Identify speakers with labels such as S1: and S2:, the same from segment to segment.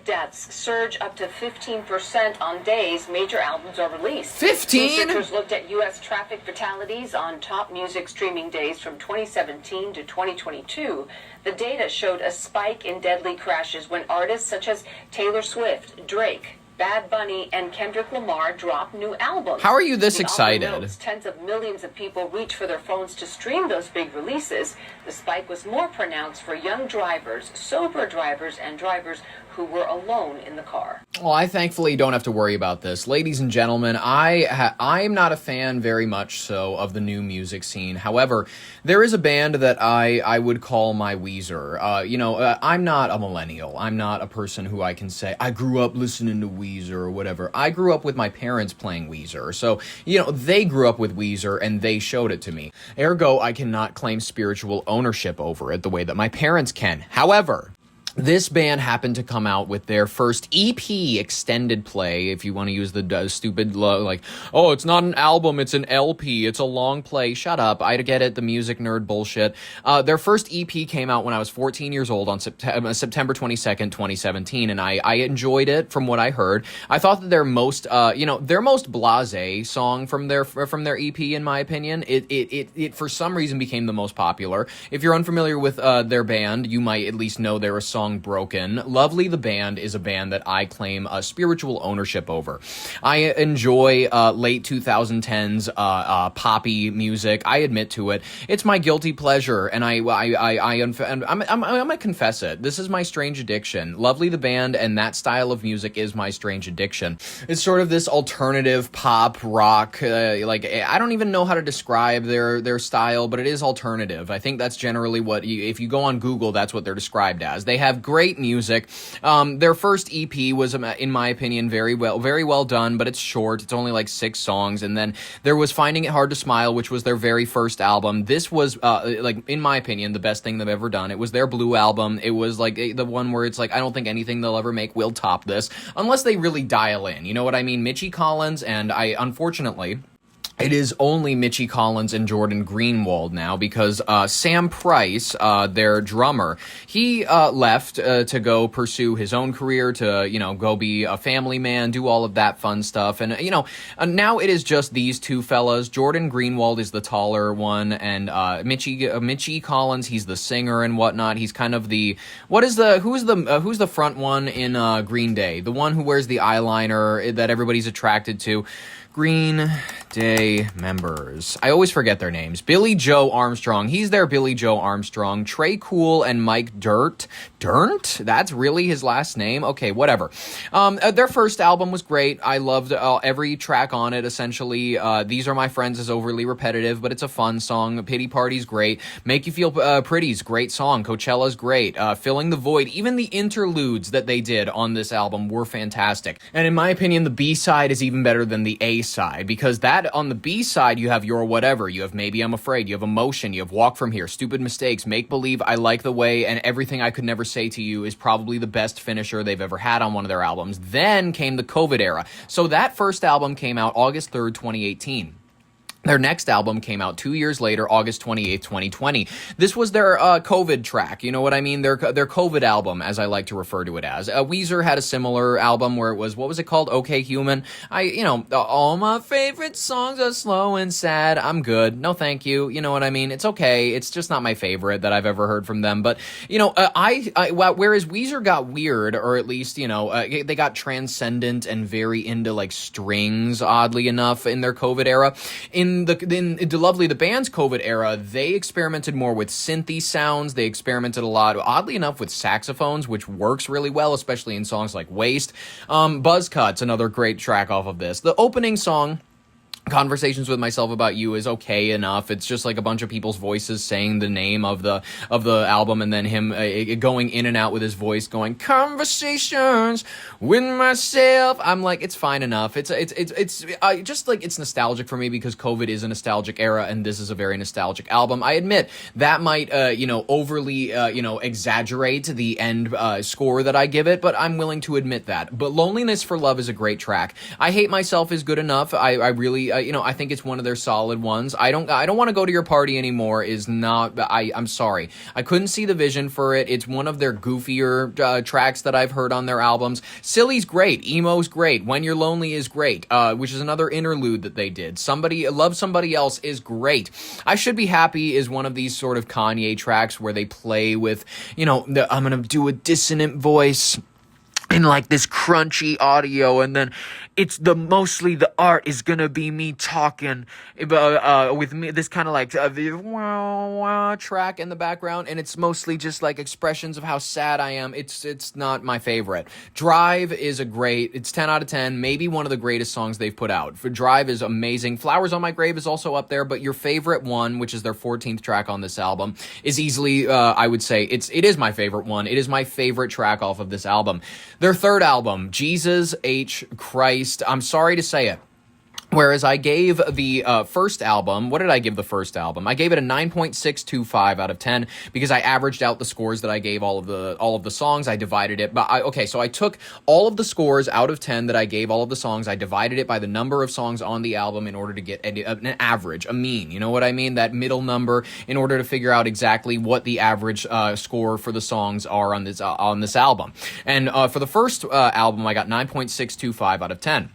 S1: deaths surge up to 15% on days major albums are released.
S2: 15?
S1: Researchers looked at U.S. traffic fatalities on top music streaming days from 2017 to 2022. The data showed a spike in deadly crashes when artists such as Taylor Swift, Drake, Bad Bunny, and Kendrick Lamar drop new albums.
S2: How are you this
S1: The
S2: excited?
S1: author notes tens of millions of people reach for their phones to stream those big releases. The spike was more pronounced for young drivers, sober drivers, and drivers who were alone in the car.
S2: Well, I thankfully don't have to worry about this. Ladies and gentlemen, I'm not a fan very much so of the new music scene. However, there is a band that I would call my Weezer. I'm not a millennial. I'm not a person who I can say, I grew up listening to Weezer or whatever. I grew up with my parents playing Weezer. So, they grew up with Weezer and they showed it to me. Ergo, I cannot claim spiritual ownership over it the way that my parents can. However, this band happened to come out with their first EP extended play, if you want to use the stupid, it's not an album, it's an LP, it's a long play. Shut up, I get it, the music nerd bullshit. Their first EP came out when I was 14 years old on September 22nd, 2017, and I enjoyed it from what I heard. I thought that their most blasé song from their EP, in my opinion, it for some reason became the most popular. If you're unfamiliar with their band, you might at least know they're a song Broken. Lovely the Band is a band that I claim spiritual ownership over. I enjoy late 2010s poppy music. I admit to it. It's my guilty pleasure, and I'm gonna confess it. This is my strange addiction. Lovely the Band and that style of music is my strange addiction. It's sort of this alternative pop rock. I don't even know how to describe their style, but it is alternative. I think that's generally if you go on Google, that's what they're described as. They have great music. Their first EP was, in my opinion, very well done, but it's short. It's only like 6 songs. And then there was Finding It Hard to Smile, which was their very first album. This was, in my opinion, the best thing they've ever done. It was their Blue album. It was like the one where it's like, I don't think anything they'll ever make will top this, unless they really dial in. You know what I mean? Mitchie Collins, and unfortunately, it is only Mitchie Collins and Jordan Greenwald now because Sam Price, their drummer, he left to go pursue his own career, to, go be a family man, do all of that fun stuff. And, now it is just these two fellas. Jordan Greenwald is the taller one, and Mitchie Collins, he's the singer and whatnot. He's kind of who's the front one in Green Day? The one who wears the eyeliner that everybody's attracted to. Green Day members. I always forget their names. Billy Joe Armstrong. He's their Billy Joe Armstrong. Trey Cool and Mike Dirt. Dirt? That's really his last name? Okay, whatever. Their first album was great. I loved every track on it, essentially. These Are My Friends is overly repetitive, but it's a fun song. Pity Party's great. Make You Feel Pretty's great song. Coachella's great. Filling the Void. Even the interludes that they did on this album were fantastic. And in my opinion, the B-side is even better than the A side, because that on the B side you have Your Whatever, you have Maybe I'm Afraid, you have Emotion, you have Walk From Here, Stupid Mistakes, Make Believe, I Like the Way, and Everything I Could Never Say to You is probably the best finisher they've ever had on one of their albums. Then came the COVID era. So that first album came out August 3rd, 2018. Their next album came out 2 years later, August 28th, 2020. This was their COVID track, you know what I mean? Their COVID album, as I like to refer to it as. Weezer had a similar album where it was, what was it called? Okay Human. All my favorite songs are slow and sad. I'm good. No thank you. You know what I mean? It's okay. It's just not my favorite that I've ever heard from them. But, whereas Weezer got weird, or at least, they got transcendent and very into like strings, oddly enough, in their COVID era. In the Lovely the Band's COVID era, they experimented more with synthy sounds. They experimented a lot, oddly enough, with saxophones, which works really well, especially in songs like Waste. Buzz Cut's another great track off of this. The opening song, Conversations with Myself About You, is okay enough. It's just like a bunch of people's voices saying the name of the album, and then him going in and out with his voice, going Conversations with Myself. I'm like, it's fine enough. It's just like, it's nostalgic for me because COVID is a nostalgic era, and this is a very nostalgic album. I admit that might overly exaggerate the end score that I give it, but I'm willing to admit that. But Loneliness for Love is a great track. I Hate Myself is good enough. I really I think it's one of their solid ones. I don't want to go to your party anymore is not, I'm sorry. I couldn't see the vision for it. It's one of their goofier tracks that I've heard on their albums. Silly's great. Emo's great. When You're Lonely is great, which is another interlude that they did. Love Somebody Else is great. I Should Be Happy is one of these sort of Kanye tracks where they play with, I'm going to do a dissonant voice in like this crunchy audio, and then it's mostly the art is gonna be me talking with me, this kind of like track in the background, and it's mostly just like expressions of how sad I am. It's not my favorite. Drive is it's 10 out of 10, maybe one of the greatest songs they've put out. For Drive is amazing. Flowers on My Grave is also up there, but your favorite one, which is their 14th track on this album, is easily, I would say, it is my favorite one. It is my favorite track off of this album. Their third album, Jesus H. Christ, I'm sorry to say it. Whereas I gave the first album, what did I give the first album? I gave it a 9.625 out of 10 because I averaged out the scores that I gave all of the songs. I divided it, so I took all of the scores out of 10 that I gave all of the songs. I divided it by the number of songs on the album in order to get an average, a mean. You know what I mean? That middle number in order to figure out exactly what the average score for the songs are on this album. And for the first album, I got 9.625 out of 10.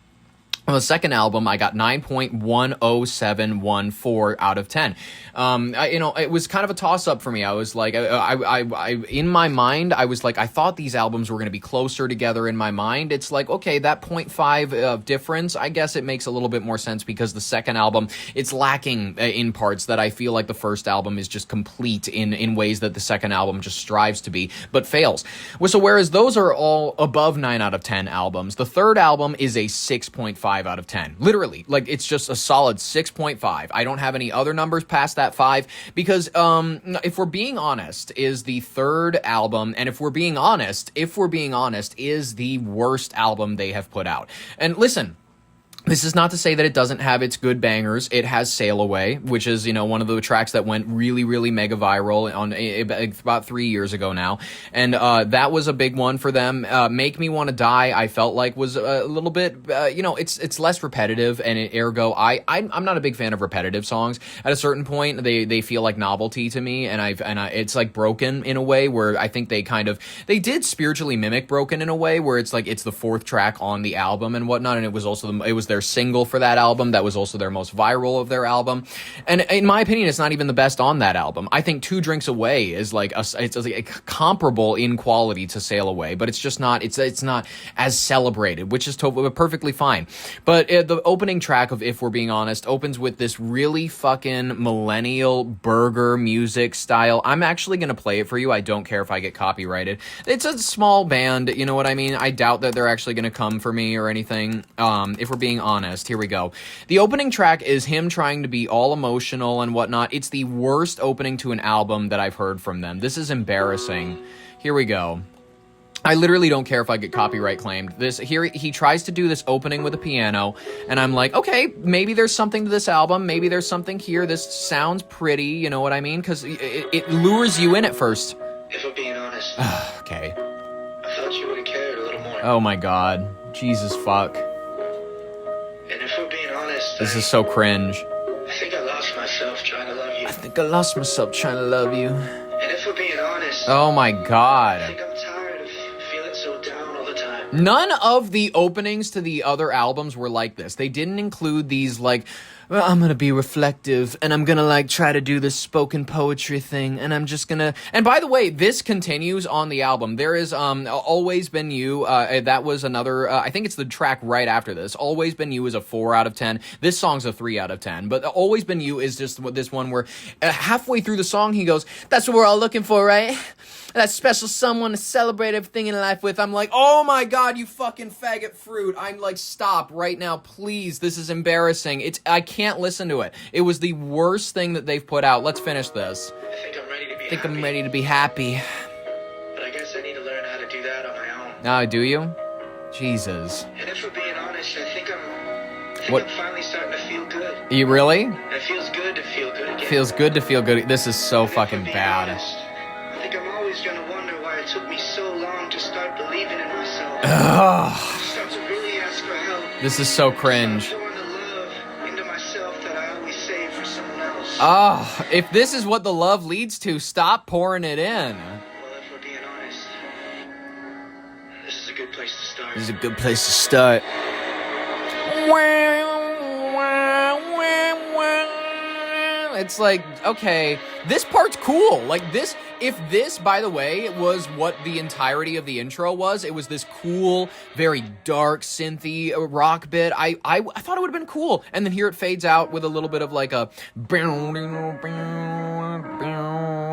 S2: On the second album, I got 9.10714 out of 10. It was kind of a toss-up for me. I was like, in my mind, I was like, I thought these albums were going to be closer together in my mind. It's like, okay, that 0.5 difference, I guess it makes a little bit more sense because the second album, it's lacking in parts that I feel like the first album is just complete in ways that the second album just strives to be, but fails. So whereas those are all above 9 out of 10 albums, the third album is a 6.5 out of 10. Literally, like it's just a solid 6.5. I don't have any other numbers past that 5 because if we're being honest, is the third album, and if we're being honest, is the worst album they have put out. And listen, this is not to say that it doesn't have its good bangers. It has Sail Away, which is, one of the tracks that went really, really mega viral on about 3 years ago now. And that was a big one for them. Make Me Wanna Die, I felt like was a little bit, it's less repetitive, and ergo, I'm not a big fan of repetitive songs. At a certain point, they feel like novelty to me, and it's like Broken in a way where I think they did spiritually mimic Broken in a way where it's like it's the fourth track on the album and whatnot, and it was their single for that album. That was also their most viral of their album. And in my opinion, it's not even the best on that album. I think Two Drinks Away is it's comparable in quality to Sail Away, but it's just not, it's not as celebrated, which is perfectly fine. But the opening track of If We're Being Honest opens with this really fucking millennial burger music style. I'm actually going to play it for you. I don't care if I get copyrighted. It's a small band, you know what I mean? I doubt that they're actually going to come for me or anything. If we're being honest, here we go. The opening track is him trying to be all emotional and whatnot. It's the worst opening to an album that I've heard from them. This is embarrassing. Here we go. I literally don't care if I get copyright claimed. He tries to do this opening with a piano, and I'm like, okay, maybe there's something to this album. Maybe there's something here. This sounds pretty, you know what I mean? Because it lures you in at first.
S3: If we're being honest.
S2: Okay.
S3: I thought you would have cared a little more.
S2: Oh my god. Jesus fuck.
S3: And if we're being honest,
S2: this is so cringe.
S3: I think I lost myself trying to love you. And if we're being honest,
S2: oh my god.
S3: I think I'm tired of feeling so down all the time.
S2: None of the openings to the other albums were like this. They didn't include these like, well, I'm gonna be reflective, and I'm gonna like try to do this spoken poetry thing, and I'm just gonna, and by the way, this continues on the album. There is Always Been You, that was another, I think it's the track right after this. Always Been You is a 4 out of 10. This song's a 3 out of 10, but Always Been You is just this one where halfway through the song he goes, that's what we're all looking for, right? That special someone to celebrate everything in life with. I'm like, oh my god, you fucking faggot fruit. I'm like, stop right now, please. This is embarrassing. I can't listen to it. It was the worst thing that they've put out. Let's finish this.
S3: I think I'm ready to be
S2: I'm ready to be happy.
S3: But I guess I need to learn how to do that on my own.
S2: Ah, do you? Jesus.
S3: And if we're being honest, I think I'm finally starting to feel good.
S2: You really?
S3: And it feels good to feel good again.
S2: Feels good to feel good. This is so fucking bad.
S3: Honest, I think I'm always gonna wonder why it took me so long to start believing in myself.
S2: Ugh.
S3: Start to really ask for help.
S2: This is so cringe.
S3: Start pouring the love into my
S2: Ah, if this is what the love leads to, stop pouring it in.
S3: Well, if we're being honest, this is a good place to start.
S2: This is a good place to start. It's like, okay, this part's cool. Like this, if this, by the way, was what the entirety of the intro was, it was this cool, very dark, synthy rock bit. I thought it would have been cool. And then here it fades out with a little bit of like a...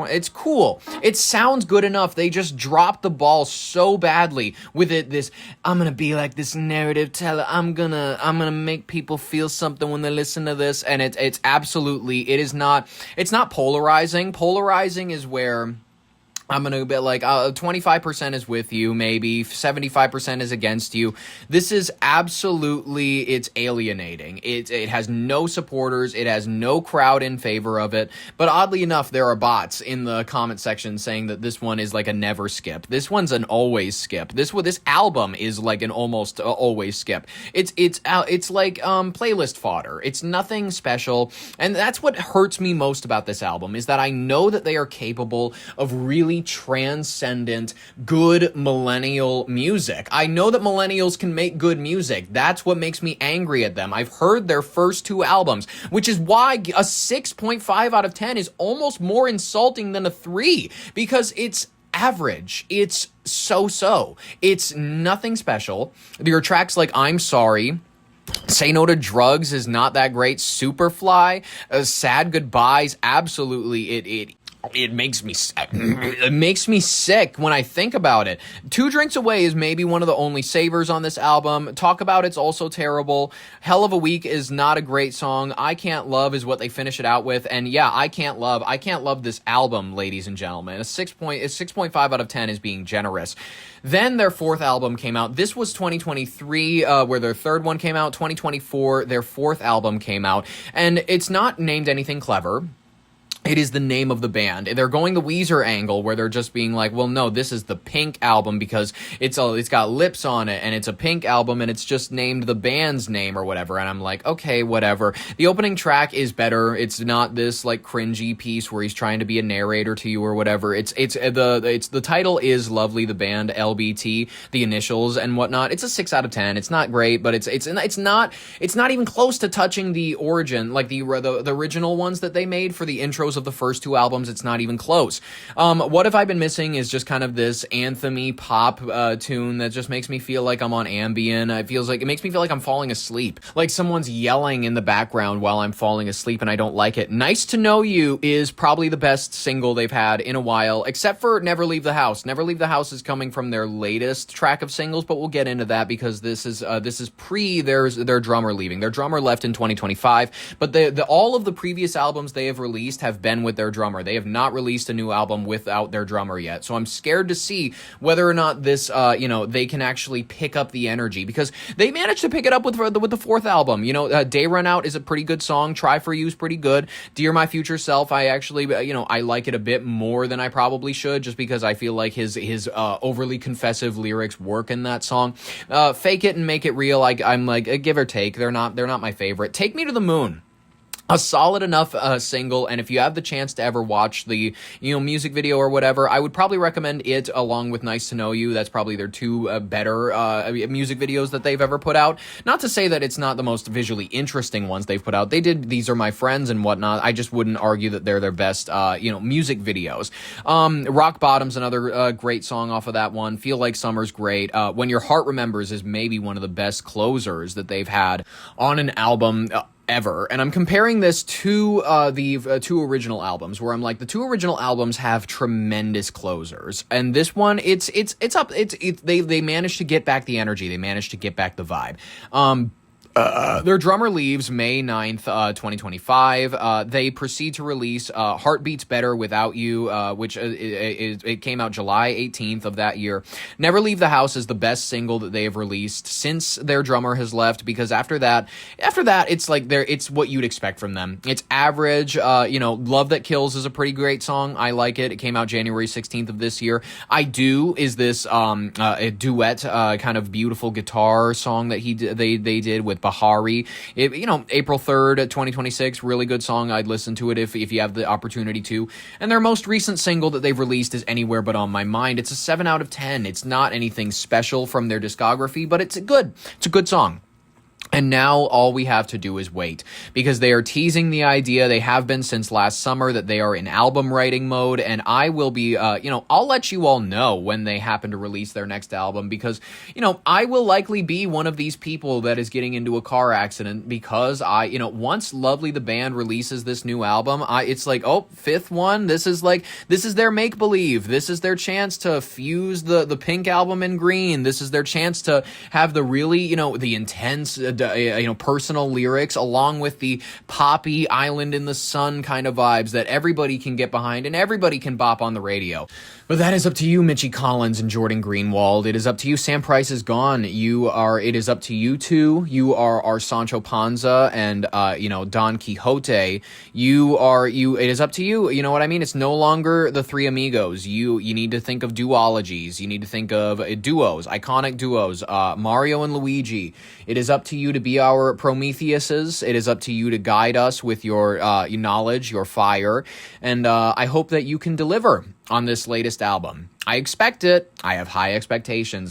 S2: It's cool. It sounds good enough. They just dropped the ball so badly with it. This, I'm gonna be like this narrative teller. I'm gonna make people feel something when they listen to this. And it's absolutely, it's not polarizing. Polarizing is where I'm going to be like, 25% is with you, maybe 75% is against you. This is absolutely, it's alienating. It has no supporters. It has no crowd in favor of it. But oddly enough, there are bots in the comment section saying that this one is like a never skip. This one's an always skip. This album is like an almost always skip. It's like playlist fodder. It's nothing special. And that's what hurts me most about this album, is that I know that they are capable of really transcendent, good millennial music. I know that millennials can make good music. That's what makes me angry at them. I've heard their first two albums, which is why a 6.5 out of 10 is almost more insulting than a 3, because it's average. It's so-so. It's nothing special. There are tracks like I'm Sorry, Say No to Drugs is not that great, Superfly, Sad Goodbyes, absolutely, it makes me sick when I think about it. Two Drinks Away is maybe one of the only savers on this album. Talk About It's also terrible. Hell of a Week is not a great song. I Can't Love is what they finish it out with. And yeah, I Can't Love this album, ladies and gentlemen. A 6.5 out of 10 is being generous. Then their fourth album came out. This was 2023, where their third one came out. 2024, their fourth album came out. And it's not named anything clever. It is the name of the band. They're going the Weezer angle, where they're just being like, well, no, this is the Pink album because it's got lips on it, and it's a Pink album, and it's just named the band's name or whatever. And I'm like, okay, whatever. The opening track is better. It's not this like cringy piece where he's trying to be a narrator to you or whatever. The title is Lovely the Band, LBT, the initials and whatnot. It's a 6 out of 10. It's not great, but it's not even close to touching the origin, like the original ones that they made for the intros of the first two albums. It's not even close. What Have I Been Missing is just kind of this anthem-y pop tune that just makes me feel like I'm on Ambien. It makes me feel like I'm falling asleep, like someone's yelling in the background while I'm falling asleep, and I don't like it. Nice to Know You is probably the best single they've had in a while, except for Never Leave the House. Never Leave the House is coming from their latest track of singles, but we'll get into that because this is pre their drummer leaving. Their drummer left in 2025, but all of the previous albums they have released have been with their drummer. They have not released a new album without their drummer yet. So I'm scared to see whether or not this, they can actually pick up the energy, because they managed to pick it up with the fourth album. Day Run Out is a pretty good song. Try For You is pretty good. Dear My Future Self, I actually, I like it a bit more than I probably should, just because I feel like his overly confessive lyrics work in that song. Fake It and Make It Real, I'm like, give or take. They're not my favorite. Take Me to the Moon, a solid enough single, and if you have the chance to ever watch the music video or whatever, I would probably recommend it along with Nice to Know You. That's probably their two better music videos that they've ever put out. Not to say that it's not the most visually interesting ones they've put out. They did These Are My Friends and whatnot. I just wouldn't argue that they're their best music videos. Rock Bottom's another great song off of that one. Feel Like Summer's great. When Your Heart Remembers is maybe one of the best closers that they've had on an album ever. And I'm comparing this to the two original albums, where I'm like, the two original albums have tremendous closers, and this one, they managed to get back the energy, they managed to get back the vibe. Their drummer leaves May 9th, 2025. They proceed to release Heart Beats Better Without You, which it came out July 18th of that year. Never Leave the House is the best single that they have released since their drummer has left, because after that, it's like it's what you'd expect from them. It's average. Love That Kills is a pretty great song. I like it. It came out January 16th of this year. I Do is this a duet kind of beautiful guitar song that they did with Bahari. April 3rd, 2026, really good song. I'd listen to it if you have the opportunity to. And their most recent single that they've released is Anywhere But On My Mind. It's a 7 out of 10. It's not anything special from their discography, but it's a good song. And now all we have to do is wait, because they are teasing the idea, they have been since last summer, that they are in album writing mode, and I will be, I'll let you all know when they happen to release their next album, because, I will likely be one of these people that is getting into a car accident, because once Lovely the Band releases this new album, it's like, oh, fifth one, this is their make-believe, this is their chance to fuse the Pink album in green, this is their chance to have the really, the intense, personal lyrics along with the poppy island in the sun kind of vibes that everybody can get behind and everybody can bop on the radio. But that is up to you, Mitchie Collins and Jordan Greenwald. It is up to you. Sam Price is gone. It is up to you two. You are our Sancho Panza and, Don Quixote. It is up to you. You know what I mean? It's no longer the three amigos. You need to think of duologies. You need to think of duos, iconic duos, Mario and Luigi. It is up to you to be our Prometheuses. It is up to you to guide us with your knowledge, your fire, and I hope that you can deliver on this latest album. I expect it. I have high expectations.